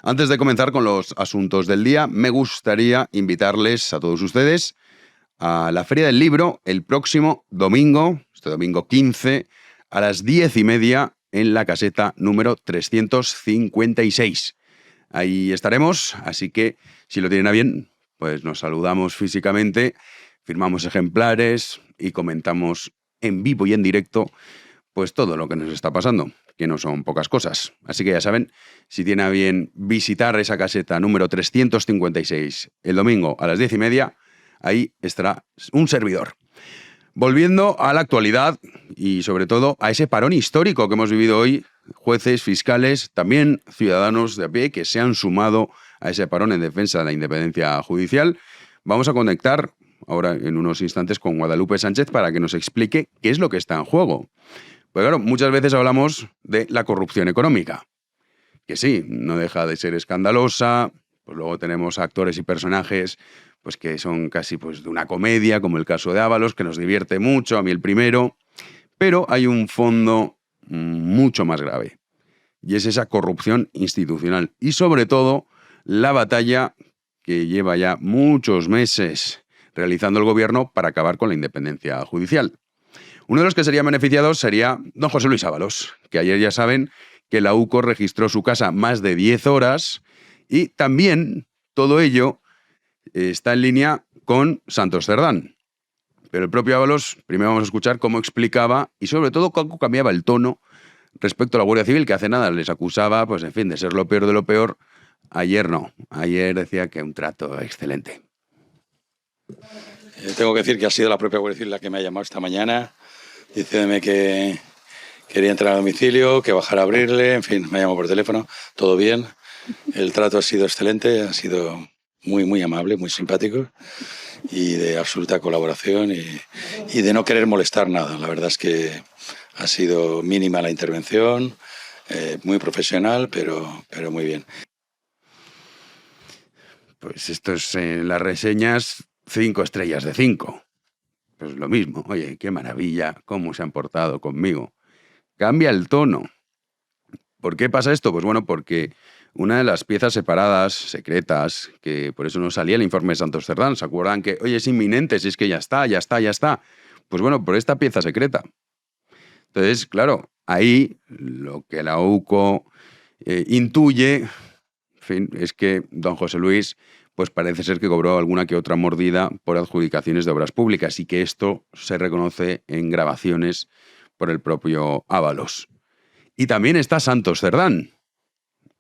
Antes de comenzar con los asuntos del día, me gustaría invitarles a todos ustedes a la Feria del Libro el próximo domingo, este domingo 15, a las 10:30 en la caseta número 356. Ahí estaremos, así que si lo tienen a bien, pues nos saludamos físicamente, firmamos ejemplares y comentamos en vivo y en directo pues todo lo que nos está pasando, que no son pocas cosas. Así que ya saben, si tienen a bien visitar esa caseta número 356 el domingo a las 10:30, ahí estará un servidor. Volviendo a la actualidad y sobre todo a ese parón histórico que hemos vivido hoy, jueces, fiscales, también ciudadanos de a pie que se han sumado a ese parón en defensa de la independencia judicial, vamos a conectar ahora en unos instantes con Guadalupe Sánchez para que nos explique qué es lo que está en juego. Pues claro, muchas veces hablamos de la corrupción económica, que sí, no deja de ser escandalosa, pues luego tenemos actores y personajes pues que son casi pues de una comedia, como el caso de Ábalos, que nos divierte mucho, a mí el primero, pero hay un fondo mucho más grave, y es esa corrupción institucional y sobre todo la batalla que lleva ya muchos meses realizando el gobierno para acabar con la independencia judicial. Uno de los que serían beneficiados sería don José Luis Ábalos, que ayer ya saben que la UCO registró su casa más de 10 horas y también todo ello está en línea con Santos Cerdán. Pero el propio Ábalos, primero vamos a escuchar cómo explicaba y sobre todo cómo cambiaba el tono respecto a la Guardia Civil, que hace nada les acusaba, pues en fin, de ser lo peor de lo peor. Ayer no, ayer decía que un trato excelente. Tengo que decir que ha sido la propia Guardia Civil la que me ha llamado esta mañana, diciéndome que quería entrar a domicilio, que bajara a abrirle, en fin, me ha llamado por teléfono, todo bien. El trato ha sido excelente, ha sido muy amable, muy simpático y de absoluta colaboración y de no querer molestar nada. La verdad es que ha sido mínima la intervención, muy profesional, pero muy bien. Pues esto es en las reseñas 5 estrellas de 5. Pues lo mismo, oye, qué maravilla, cómo se han portado conmigo. Cambia el tono. ¿Por qué pasa esto? Pues bueno, porque una de las piezas separadas, secretas, que por eso no salía el informe de Santos Cerdán, ¿se acuerdan que, oye, es inminente, si es que ya está? Pues bueno, por esta pieza secreta. Entonces, claro, ahí lo que la UCO intuye, en fin, es que don José Luis pues parece ser que cobró alguna que otra mordida por adjudicaciones de obras públicas y que esto se reconoce en grabaciones por el propio Ábalos. Y también está Santos Cerdán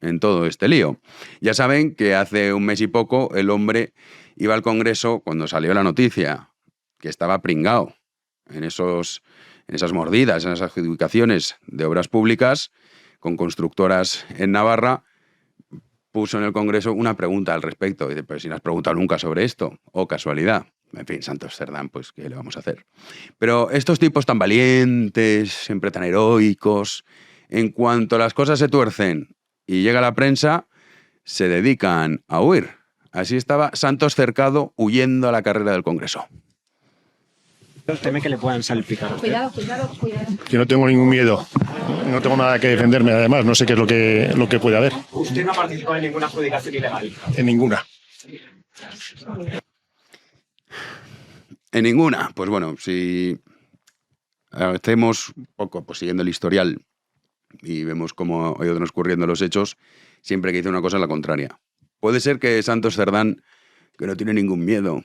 en todo este lío. Ya saben que hace un mes y poco el hombre iba al Congreso cuando salió la noticia que estaba pringao en esas mordidas, en esas adjudicaciones de obras públicas con constructoras en Navarra. Puso en el Congreso una pregunta al respecto. Y dice, pero si no has preguntado nunca sobre esto. O casualidad. En fin, Santos Cerdán, pues, ¿qué le vamos a hacer? Pero estos tipos tan valientes, siempre tan heroicos, en cuanto las cosas se tuercen y llega la prensa, se dedican a huir. Así estaba Santos Cercado huyendo a la carrera del Congreso. Teme que le puedan salpicar. Cuidado. Yo no tengo ningún miedo, no tengo nada que defenderme, además, no sé qué es lo que puede haber. ¿Usted no ha participado en ninguna adjudicación ilegal? En ninguna. En ninguna. Pues bueno, si hacemos un poco pues, siguiendo el historial y vemos cómo ha ido transcurriendo los hechos, siempre que dice una cosa es la contraria. Puede ser que Santos Cerdán, que no tiene ningún miedo,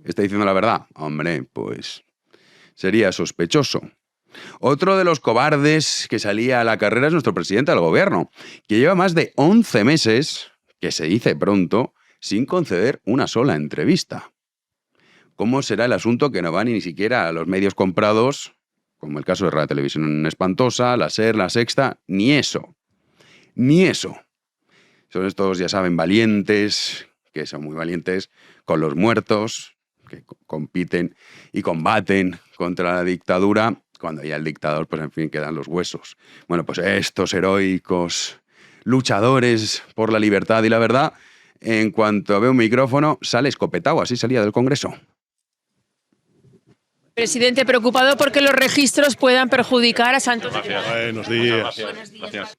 esté diciendo la verdad. Hombre, pues sería sospechoso. Otro de los cobardes que salía a la carrera es nuestro presidente del gobierno, que lleva más de 11 meses, que se dice pronto, sin conceder una sola entrevista. ¿Cómo será el asunto que no va ni siquiera a los medios comprados, como el caso de Radio Televisión Espantosa, la SER, la Sexta? Ni eso. Son estos, ya saben, valientes, que son muy valientes, con los muertos, que compiten y combaten contra la dictadura, cuando ya el dictador, pues en fin, quedan los huesos. Bueno, pues estos heroicos luchadores por la libertad y la verdad, en cuanto ve un micrófono, sale escopetado, así salía del Congreso. Presidente, preocupado porque los registros puedan perjudicar a Santos. Buenos días. Gracias.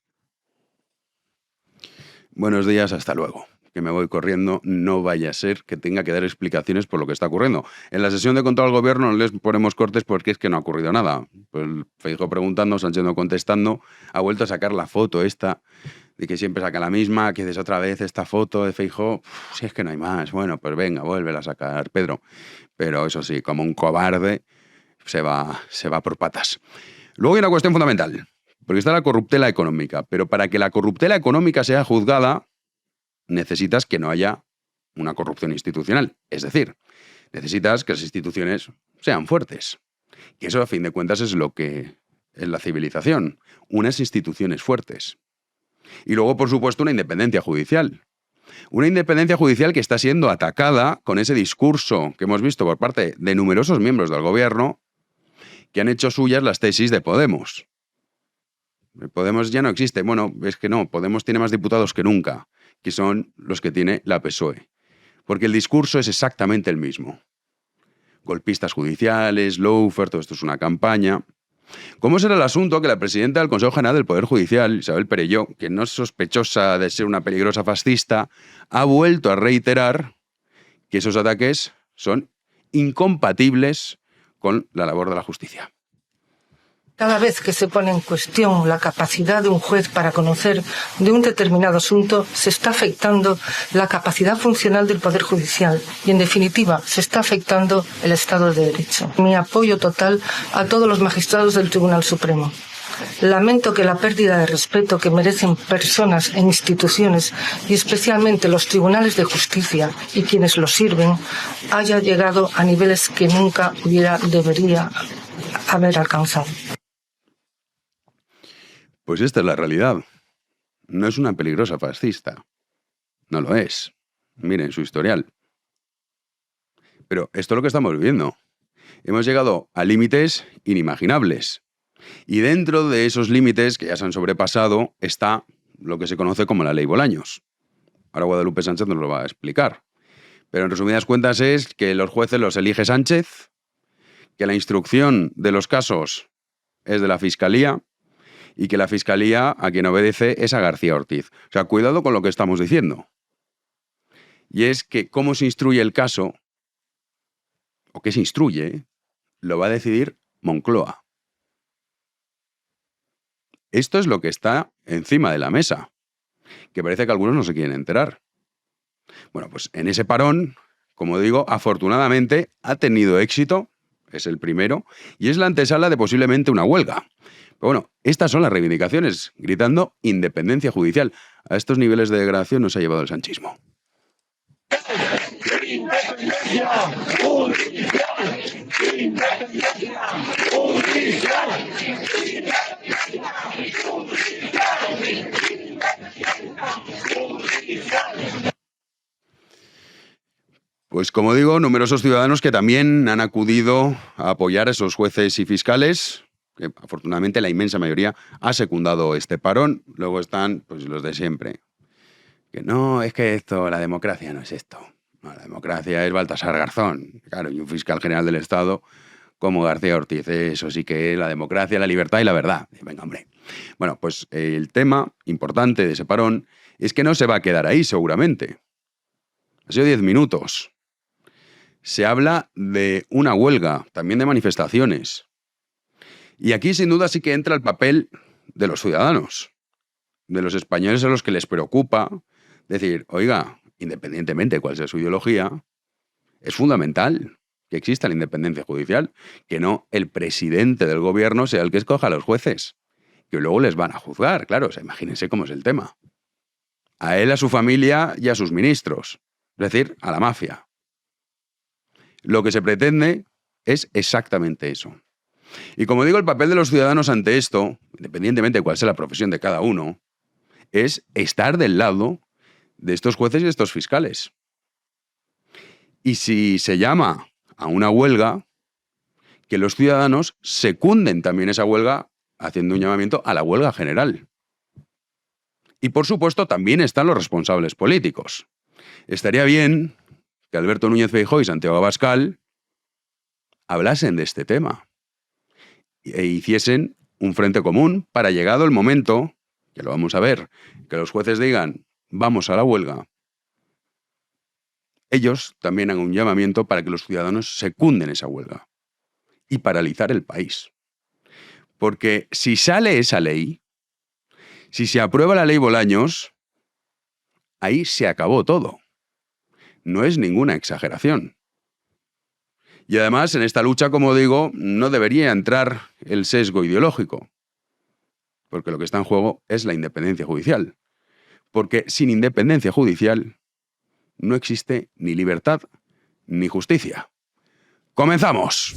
buenos días, hasta luego. Que me voy corriendo, no vaya a ser que tenga que dar explicaciones por lo que está ocurriendo. En la sesión de control al gobierno no les ponemos cortes porque es que no ha ocurrido nada. Pues Feijóo preguntando, Sánchez no contestando, ha vuelto a sacar la foto esta, de que siempre saca la misma, que des otra vez esta foto de Feijóo. Si es que no hay más, bueno, pues venga, vuélvela a sacar, Pedro. Pero eso sí, como un cobarde, se va por patas. Luego hay una cuestión fundamental, porque está la corruptela económica, pero para que la corruptela económica sea juzgada, necesitas que no haya una corrupción institucional. Es decir, necesitas que las instituciones sean fuertes. Y eso, a fin de cuentas, es lo que es la civilización. Unas instituciones fuertes. Y luego, por supuesto, una independencia judicial. Una independencia judicial que está siendo atacada con ese discurso que hemos visto por parte de numerosos miembros del gobierno que han hecho suyas las tesis de Podemos. Podemos ya no existe. Bueno, es que no. Podemos tiene más diputados que nunca, que son los que tiene la PSOE. Porque el discurso es exactamente el mismo. Golpistas judiciales, lawfare, todo esto es una campaña. ¿Cómo será el asunto que la presidenta del Consejo General del Poder Judicial, Isabel Perelló, que no es sospechosa de ser una peligrosa fascista, ha vuelto a reiterar que esos ataques son incompatibles con la labor de la justicia? Cada vez que se pone en cuestión la capacidad de un juez para conocer de un determinado asunto, se está afectando la capacidad funcional del Poder Judicial y, en definitiva, se está afectando el Estado de Derecho. Mi apoyo total a todos los magistrados del Tribunal Supremo. Lamento que la pérdida de respeto que merecen personas e instituciones, y especialmente los tribunales de justicia y quienes los sirven, haya llegado a niveles que nunca debería haber alcanzado. Pues esta es la realidad. No es una peligrosa fascista. No lo es. Miren su historial. Pero esto es lo que estamos viviendo. Hemos llegado a límites inimaginables. Y dentro de esos límites que ya se han sobrepasado está lo que se conoce como la ley Bolaños. Ahora Guadalupe Sánchez nos lo va a explicar. Pero en resumidas cuentas es que los jueces los elige Sánchez, que la instrucción de los casos es de la Fiscalía y que la Fiscalía a quien obedece es a García Ortiz. O sea, cuidado con lo que estamos diciendo. Y es que cómo se instruye el caso, o qué se instruye, lo va a decidir Moncloa. Esto es lo que está encima de la mesa, que parece que algunos no se quieren enterar. Bueno, pues en ese parón, como digo, afortunadamente ha tenido éxito, es el primero, y es la antesala de posiblemente una huelga. Pero bueno, estas son las reivindicaciones, gritando independencia judicial. A estos niveles de degradación nos ha llevado el sanchismo. ¡Independencia judicial! ¡Independencia judicial! Pues como digo, numerosos ciudadanos que también han acudido a apoyar a esos jueces y fiscales, que afortunadamente la inmensa mayoría ha secundado este parón. Luego están pues los de siempre. Que no, es que esto, la democracia no es esto. No, la democracia es Baltasar Garzón, claro, y un fiscal general del Estado como García Ortiz. Eso sí que es la democracia, la libertad y la verdad. Venga, hombre. Bueno, pues el tema importante de ese parón es que no se va a quedar ahí, seguramente. Ha sido 10 minutos. Se habla de una huelga, también de manifestaciones. Y aquí, sin duda, sí que entra el papel de los ciudadanos, de los españoles a los que les preocupa decir, oiga, independientemente de cuál sea su ideología, es fundamental que exista la independencia judicial, que no el presidente del gobierno sea el que escoja a los jueces, que luego les van a juzgar, claro, o sea, imagínense cómo es el tema. A él, a su familia y a sus ministros, es decir, a la mafia. Lo que se pretende es exactamente eso. Y como digo, el papel de los ciudadanos ante esto, independientemente de cuál sea la profesión de cada uno, es estar del lado de estos jueces y de estos fiscales. Y si se llama a una huelga, que los ciudadanos secunden también esa huelga haciendo un llamamiento a la huelga general. Y por supuesto también están los responsables políticos. Estaría bien que Alberto Núñez Feijóo y Santiago Abascal hablasen de este tema e hiciesen un frente común para, llegado el momento, que lo vamos a ver, que los jueces digan vamos a la huelga, ellos también hagan un llamamiento para que los ciudadanos secunden esa huelga y paralizar el país. Porque si sale esa ley, si se aprueba la ley Bolaños, ahí se acabó todo. No es ninguna exageración. Y además, en esta lucha, como digo, no debería entrar el sesgo ideológico, porque lo que está en juego es la independencia judicial. Porque sin independencia judicial no existe ni libertad ni justicia. ¡Comenzamos!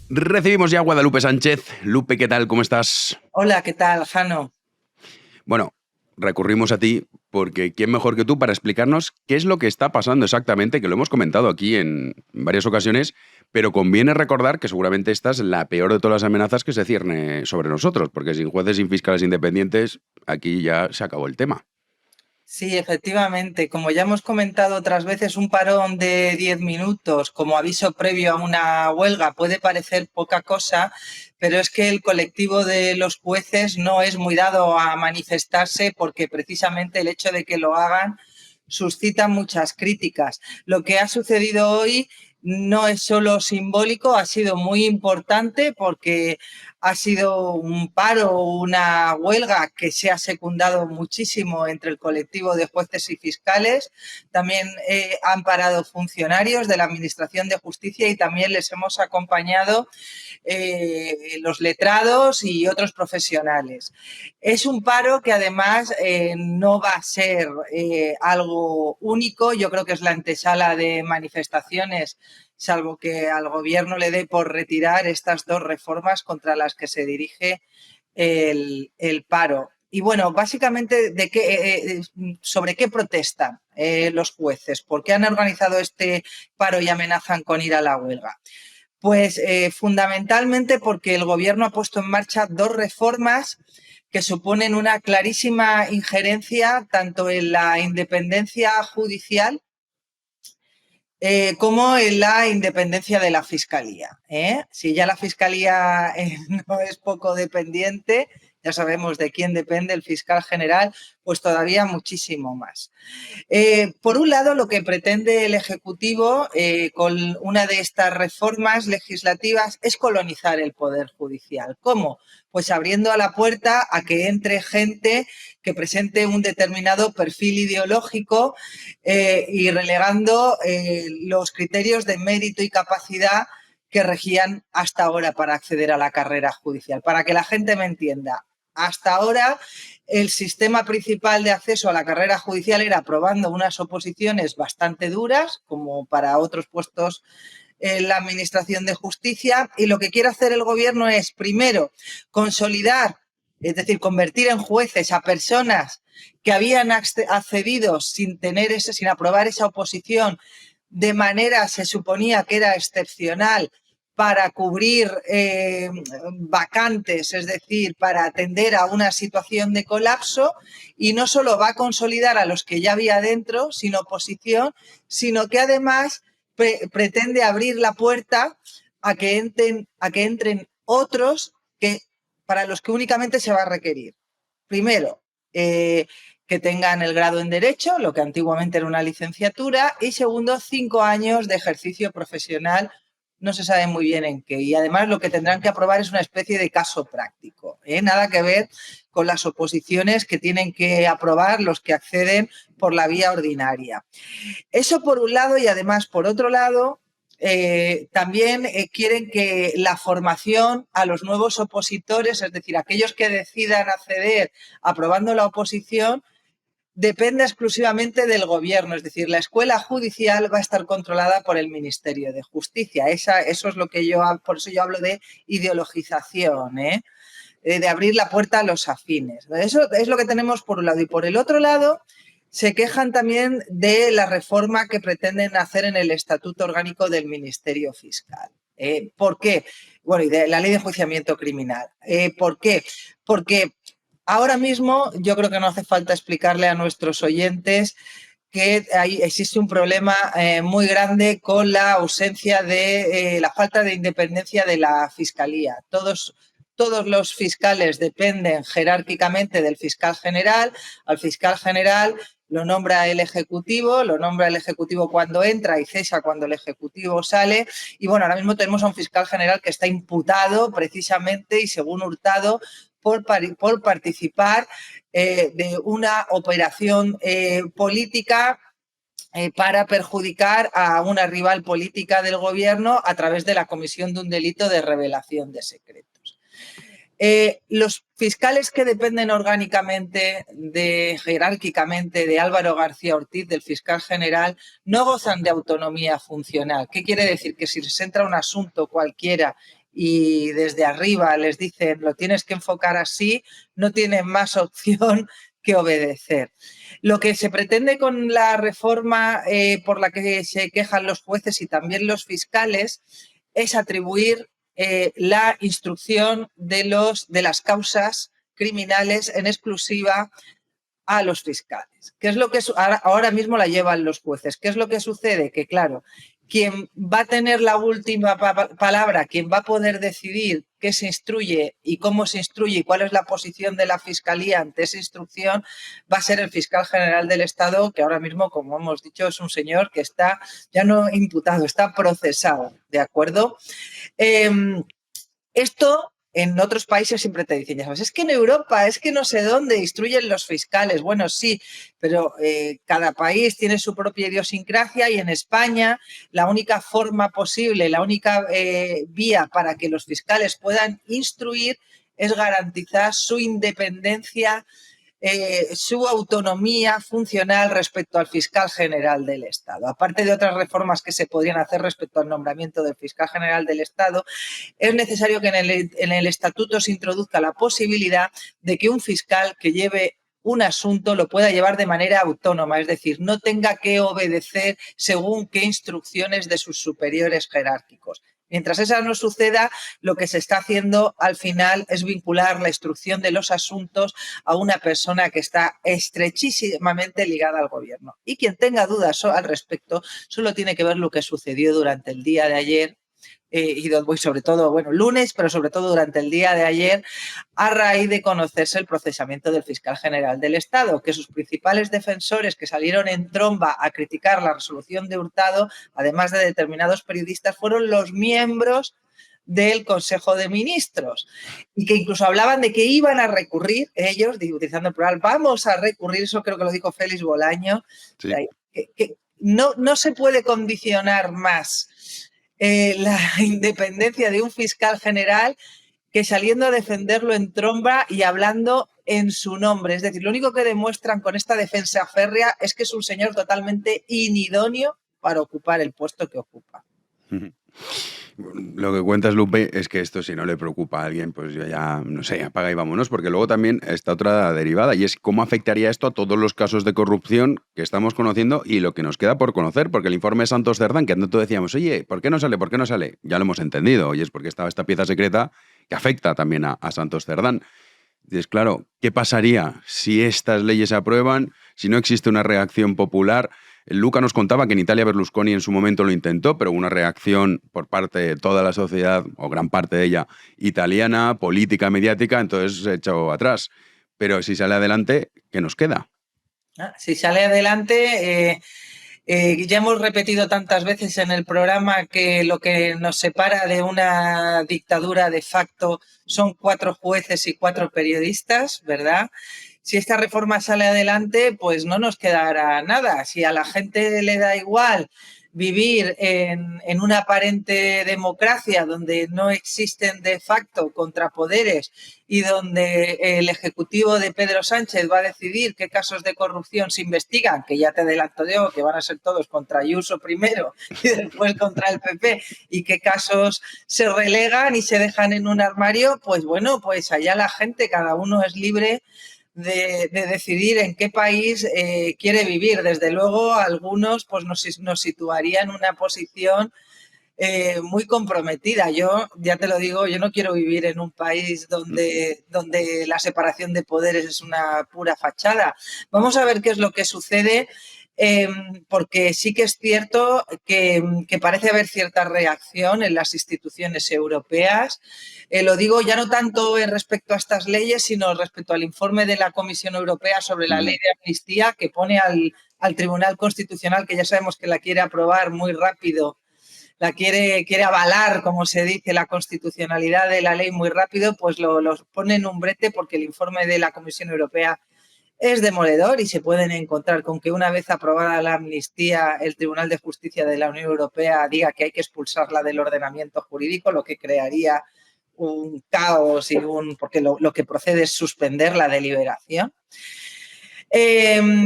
Recibimos ya a Guadalupe Sánchez. Lupe, ¿qué tal? ¿Cómo estás? Hola, ¿qué tal, Jano? Bueno, recurrimos a ti porque ¿quién mejor que tú para explicarnos qué es lo que está pasando exactamente? Que lo hemos comentado aquí en varias ocasiones, pero conviene recordar que seguramente esta es la peor de todas las amenazas que se cierne sobre nosotros, porque sin jueces, sin fiscales independientes, aquí ya se acabó el tema. Sí, efectivamente. Como ya hemos comentado otras veces, un parón de 10 minutos como aviso previo a una huelga puede parecer poca cosa, pero es que el colectivo de los jueces no es muy dado a manifestarse porque precisamente el hecho de que lo hagan suscita muchas críticas. Lo que ha sucedido hoy no es solo simbólico, ha sido muy importante porque ha sido un paro, una huelga que se ha secundado muchísimo entre el colectivo de jueces y fiscales. También han parado funcionarios de la Administración de Justicia y también les hemos acompañado los letrados y otros profesionales. Es un paro que además no va a ser algo único. Yo creo que es la antesala de manifestaciones, salvo que al gobierno le dé por retirar estas dos reformas contra las que se dirige el paro. Y bueno, básicamente, ¿sobre qué protestan los jueces? ¿Por qué han organizado este paro y amenazan con ir a la huelga? Pues fundamentalmente porque el gobierno ha puesto en marcha dos reformas que suponen una clarísima injerencia tanto en la independencia judicial como en la independencia de la Fiscalía. Si ya la Fiscalía no es poco dependiente, ya sabemos de quién depende el fiscal general, pues todavía muchísimo más. Por un lado, lo que pretende el Ejecutivo con una de estas reformas legislativas es colonizar el Poder Judicial. ¿Cómo? Pues abriendo a la puerta a que entre gente que presente un determinado perfil ideológico y relegando los criterios de mérito y capacidad que regían hasta ahora para acceder a la carrera judicial. Para que la gente me entienda, hasta ahora el sistema principal de acceso a la carrera judicial era aprobando unas oposiciones bastante duras, como para otros puestos en la Administración de Justicia, y lo que quiere hacer el gobierno es, primero, consolidar, es decir, convertir en jueces a personas que habían accedido sin aprobar esa oposición, de manera se suponía que era excepcional, para cubrir vacantes, es decir, para atender a una situación de colapso, y no solo va a consolidar a los que ya había dentro sin oposición, sino que además pretende abrir la puerta a que entren otros para los que únicamente se va a requerir. Primero, que tengan el grado en Derecho, lo que antiguamente era una licenciatura, y segundo, 5 años de ejercicio profesional. No se sabe muy bien en qué. Y además lo que tendrán que aprobar es una especie de caso práctico. Nada que ver con las oposiciones que tienen que aprobar los que acceden por la vía ordinaria. Eso por un lado, y además por otro lado, también quieren que la formación a los nuevos opositores, es decir, aquellos que decidan acceder aprobando la oposición, depende exclusivamente del gobierno, es decir, la escuela judicial va a estar controlada por el Ministerio de Justicia. Eso es lo que por eso yo hablo de ideologización, de abrir la puerta a los afines. Eso es lo que tenemos por un lado. Y por el otro lado, se quejan también de la reforma que pretenden hacer en el Estatuto Orgánico del Ministerio Fiscal. ¿Por qué? Bueno, y de la Ley de Enjuiciamiento Criminal. ¿Por qué? Porque ahora mismo yo creo que no hace falta explicarle a nuestros oyentes que existe un problema muy grande con la ausencia de la falta de independencia de la Fiscalía. Todos los fiscales dependen jerárquicamente del fiscal general. Al fiscal general lo nombra el Ejecutivo cuando entra y cesa cuando el Ejecutivo sale. Y bueno, ahora mismo tenemos a un fiscal general que está imputado precisamente y según Hurtado por participar de una operación política para perjudicar a una rival política del gobierno a través de la comisión de un delito de revelación de secretos. Los fiscales que dependen orgánicamente, jerárquicamente, de Álvaro García Ortiz, del fiscal general, no gozan de autonomía funcional. ¿Qué quiere decir? Que si les entra un asunto cualquiera y desde arriba les dicen lo tienes que enfocar así, no tienen más opción que obedecer. Lo que se pretende con la reforma por la que se quejan los jueces y también los fiscales es atribuir la instrucción de las causas criminales en exclusiva a los fiscales. ¿Qué es lo que ahora mismo la llevan los jueces? ¿Qué es lo que sucede? Que claro, quien va a tener la última palabra, quien va a poder decidir qué se instruye y cómo se instruye y cuál es la posición de la Fiscalía ante esa instrucción, va a ser el fiscal general del Estado, que ahora mismo, como hemos dicho, es un señor que está ya no imputado, está procesado, ¿de acuerdo? Esto en otros países siempre te dicen, ya sabes, es que en Europa, es que no sé dónde instruyen los fiscales. Bueno, sí, pero cada país tiene su propia idiosincrasia y en España la única forma posible, la única vía para que los fiscales puedan instruir es garantizar su independencia, su autonomía funcional respecto al fiscal general del Estado. Aparte de otras reformas que se podrían hacer respecto al nombramiento del fiscal general del Estado, es necesario que en el estatuto se introduzca la posibilidad de que un fiscal que lleve un asunto lo pueda llevar de manera autónoma, es decir, no tenga que obedecer según qué instrucciones de sus superiores jerárquicos. Mientras esa no suceda, lo que se está haciendo al final es vincular la instrucción de los asuntos a una persona que está estrechísimamente ligada al gobierno. Y quien tenga dudas al respecto solo tiene que ver lo que sucedió durante el día de ayer y sobre todo, bueno, lunes, pero sobre todo durante el día de ayer, a raíz de conocerse el procesamiento del fiscal general del Estado, que sus principales defensores que salieron en tromba a criticar la resolución de Hurtado, además de determinados periodistas, fueron los miembros del Consejo de Ministros y que incluso hablaban de que iban a recurrir, ellos, utilizando el plural, vamos a recurrir, eso creo que lo dijo Félix Bolaño, sí. que no se puede condicionar más la independencia de un fiscal general que saliendo a defenderlo en tromba y hablando en su nombre. Es decir, lo único que demuestran con esta defensa férrea es que es un señor totalmente inidóneo para ocupar el puesto que ocupa. Lo que cuentas, Lupe, es que esto si no le preocupa a alguien, pues yo ya, no sé, apaga y vámonos, porque luego también está otra derivada y es cómo afectaría esto a todos los casos de corrupción que estamos conociendo y lo que nos queda por conocer, porque el informe de Santos Cerdán, que tanto decíamos, oye, ¿por qué no sale? ¿Por qué no sale? Ya lo hemos entendido, y es porque estaba esta pieza secreta que afecta también a Santos Cerdán. Y es claro, ¿qué pasaría si estas leyes se aprueban, si no existe una reacción popular? Luca nos contaba que en Italia Berlusconi en su momento lo intentó, pero hubo una reacción por parte de toda la sociedad, o gran parte de ella, italiana, política, mediática, entonces se echó atrás. Pero si sale adelante, ¿qué nos queda? Si sale adelante, ya hemos repetido tantas veces en el programa que lo que nos separa de una dictadura de facto son 4 jueces y 4 periodistas, ¿verdad? Si esta reforma sale adelante, pues no nos quedará nada. Si a la gente le da igual vivir en una aparente democracia donde no existen de facto contrapoderes y donde el Ejecutivo de Pedro Sánchez va a decidir qué casos de corrupción se investigan, que ya te adelanto yo que van a ser todos contra Ayuso primero y después contra el PP, y qué casos se relegan y se dejan en un armario, pues bueno, pues allá la gente, cada uno es libre de decidir en qué país quiere vivir. Desde luego, algunos pues nos situarían en una posición muy comprometida. Yo, ya te lo digo, yo no quiero vivir en un país donde la separación de poderes es una pura fachada. Vamos a ver qué es lo que sucede. porque sí que es cierto que parece haber cierta reacción en las instituciones europeas. Lo digo ya no tanto respecto a estas leyes, sino respecto al informe de la Comisión Europea sobre la ley de amnistía, que pone al Tribunal Constitucional, que ya sabemos que la quiere aprobar muy rápido, la quiere avalar, como se dice, la constitucionalidad de la ley muy rápido, pues los pone en un brete porque el informe de la Comisión Europea es demoledor y se pueden encontrar con que una vez aprobada la amnistía, el Tribunal de Justicia de la Unión Europea diga que hay que expulsarla del ordenamiento jurídico, lo que crearía un caos porque lo que procede es suspender la deliberación.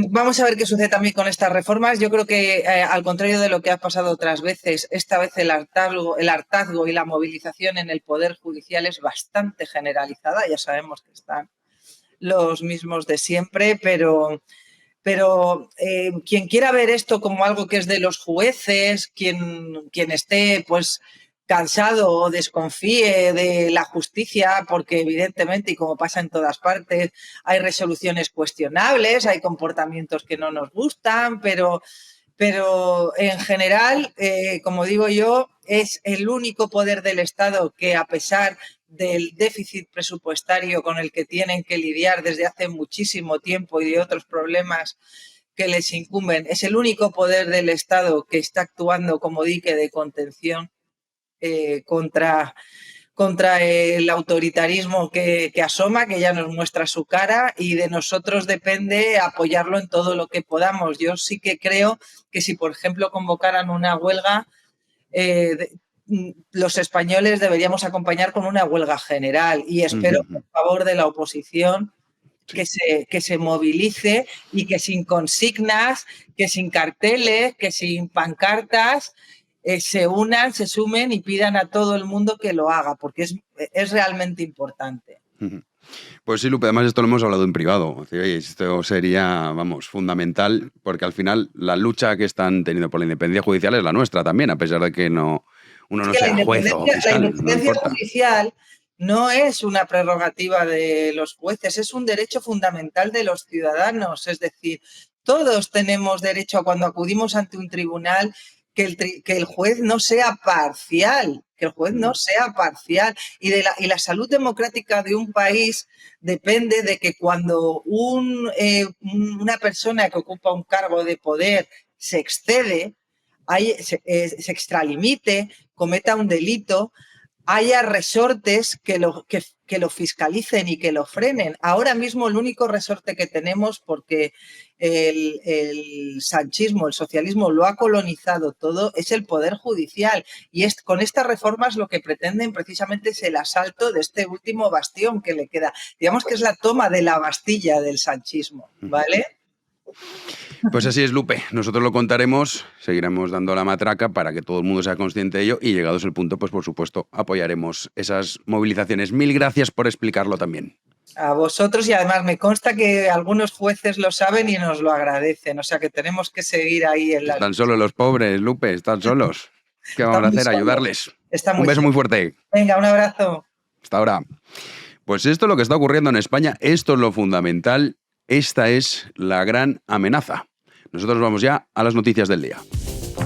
Vamos a ver qué sucede también con estas reformas. Yo creo que, al contrario de lo que ha pasado otras veces, esta vez el hartazgo y la movilización en el Poder Judicial es bastante generalizada. Ya sabemos que están los mismos de siempre, pero quien quiera ver esto como algo que es de los jueces, quien esté pues cansado o desconfíe de la justicia, porque evidentemente, y como pasa en todas partes, hay resoluciones cuestionables, hay comportamientos que no nos gustan, pero en general, como digo yo, es el único poder del Estado que, a pesar del déficit presupuestario con el que tienen que lidiar desde hace muchísimo tiempo y de otros problemas que les incumben, es el único poder del Estado que está actuando como dique de contención contra el autoritarismo que asoma, que ya nos muestra su cara, y de nosotros depende apoyarlo en todo lo que podamos. Yo sí que creo que si, por ejemplo, convocaran una huelga, los españoles deberíamos acompañar con una huelga general, y espero por favor de la oposición que se movilice y que sin consignas, que sin carteles, que sin pancartas, se unan, se sumen y pidan a todo el mundo que lo haga, porque es realmente importante. Pues sí, Lupe, además esto lo hemos hablado en privado. Esto sería, fundamental, porque al final la lucha que están teniendo por la independencia judicial es la nuestra también, a pesar de que uno no sea juez o fiscal. La independencia judicial no es una prerrogativa de los jueces, es un derecho fundamental de los ciudadanos. Es decir, todos tenemos derecho a, cuando acudimos ante un tribunal, que el juez no sea parcial, y la salud democrática de un país depende de que cuando una persona que ocupa un cargo de poder se excede, se extralimite, cometa un delito, haya resortes que lo fiscalicen y que lo frenen. Ahora mismo el único resorte que tenemos, porque el sanchismo, el socialismo lo ha colonizado todo, es el Poder Judicial. Y con estas reformas lo que pretenden precisamente es el asalto de este último bastión que le queda. Digamos que es la toma de la Bastilla del sanchismo, ¿vale? Pues así es, Lupe. Nosotros lo contaremos, seguiremos dando la matraca para que todo el mundo sea consciente de ello y, llegados el punto, pues por supuesto apoyaremos esas movilizaciones. Mil gracias por explicarlo también. A vosotros, y además me consta que algunos jueces lo saben y nos lo agradecen, o sea que tenemos que seguir ahí en la... Están solos los pobres, Lupe, están solos. ¿Qué vamos a hacer? Ayudarles. Un beso muy fuerte. Venga, un abrazo. Hasta ahora. Pues esto es lo que está ocurriendo en España, esto es lo fundamental, esta es la gran amenaza. Nosotros vamos ya a las noticias del día.